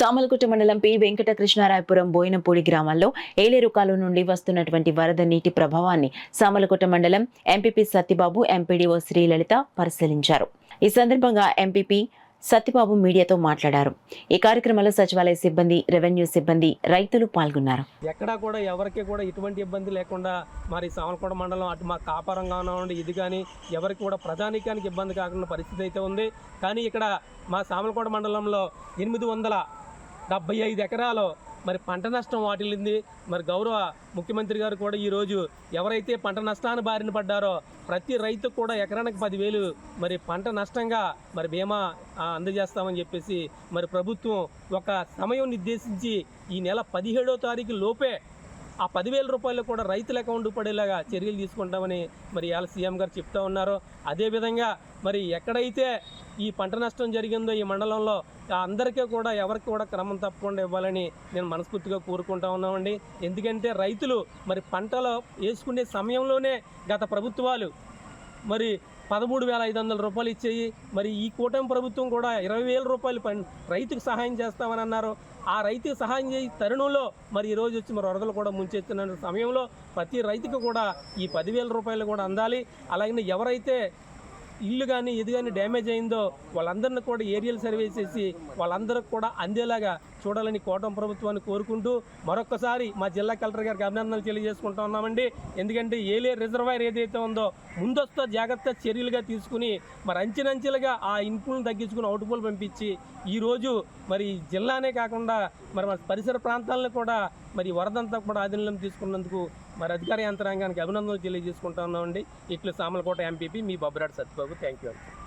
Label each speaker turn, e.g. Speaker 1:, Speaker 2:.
Speaker 1: సామలకోట మండలం పి వెంకటకృష్ణారాయపురం బోయినపూడి గ్రామాల్లో ఏలేరు కాలువ నుండి వస్తున్నటువంటి వరద నీటి ప్రభావాన్ని సామలకోట మండలం ఎంపీపీ సత్యబాబు, ఎంపీడీఓ శ్రీలలిత పరిశీలించారు. ఈ సందర్భంగా ఎంపీపీ సత్యబాబు మీడియాతో మాట్లాడారు. ఈ కార్యక్రమంలో సచివాలయ సిబ్బంది, రెవెన్యూ సిబ్బంది, రైతులు పాల్గొన్నారు.
Speaker 2: ఎక్కడా కూడా ఎవరికి కూడా ఎటువంటి ఇబ్బంది లేకుండా మరి సామలకోట మండలం అటు మా కాపారంగా ఉండి ఇది కానీ ఎవరికి కూడా ప్రజానీకానికి ఇబ్బంది కాకుండా పరిస్థితి అయితే ఉంది. కానీ ఇక్కడ మా సామలకోట మండలంలో 875 ఎకరాలు మరి పంట నష్టం వాటిల్లింది. మరి గౌరవ ముఖ్యమంత్రి గారు కూడా ఈరోజు ఎవరైతే పంట నష్టాన్ని బారిన పడ్డారో ప్రతి రైతు కూడా ఎకరానికి 10,000 మరి పంట నష్టంగా మరి బీమా అందజేస్తామని చెప్పేసి మరి ప్రభుత్వం ఒక సమయం నిర్దేశించి ఈ నెల 17వ తారీఖు లోపే ఆ 10,000 రూపాయలు కూడా రైతుల అకౌంట్ పడేలాగా చర్యలు తీసుకుంటామని మరి ఇవాళ సీఎం గారు చెప్తా ఉన్నారు. అదేవిధంగా మరి ఎక్కడైతే ఈ పంట నష్టం జరిగిందో ఈ మండలంలో అందరికీ కూడా ఎవరికి కూడా క్రమం తప్పకుండా ఇవ్వాలని నేను మనస్ఫూర్తిగా కోరుకుంటా ఉన్నామండి. ఎందుకంటే రైతులు మరి పంటలో వేసుకునే సమయంలోనే గత ప్రభుత్వాలు మరి 13,500 రూపాయలు ఇచ్చేయి. మరి ఈ కూటమి ప్రభుత్వం కూడా 20,000 రూపాయలు రైతుకు సహాయం చేస్తామని అన్నారు. ఆ రైతుకు సహాయం చేసే తరుణంలో మరి ఈరోజు వచ్చి మరి వరదలు కూడా ముంచెత్తున్న సమయంలో ప్రతి రైతుకు కూడా ఈ 10,000 రూపాయలు కూడా అందాలి. అలాగే ఎవరైతే ఇల్లు కానీ ఇది కానీ డ్యామేజ్ అయిందో వాళ్ళందరినీ కూడా ఏరియల్ సర్వే చేసి వాళ్ళందరికీ కూడా అందేలాగా చూడాలని కూటమి ప్రభుత్వాన్ని కోరుకుంటూ మరొక్కసారి మా జిల్లా కలెక్టర్ గారికి అభినందనలు తెలియజేసుకుంటా ఉన్నామండి. ఎందుకంటే ఏలేరు రిజర్వాయర్ ఏదైతే ఉందో ముందస్తు జాగ్రత్త చర్యలుగా తీసుకుని మరి అంచెలంచెలుగా ఆ ఇన్పుల్ని తగ్గించుకుని అవుట్పుల్ పంపించి ఈరోజు మరి జిల్లానే కాకుండా మరి పరిసర ప్రాంతాలను కూడా మరి వరదంతా కూడా ఆధీనంలో తీసుకున్నందుకు మరి అధికార యంత్రాంగానికి అభినందనలు తెలియజేసుకుంటా ఉన్నామండి. ఇట్లు సామలకోట ఎంపీపీ మీ బొబ్బరాడు సత్యబాబు. Thank you.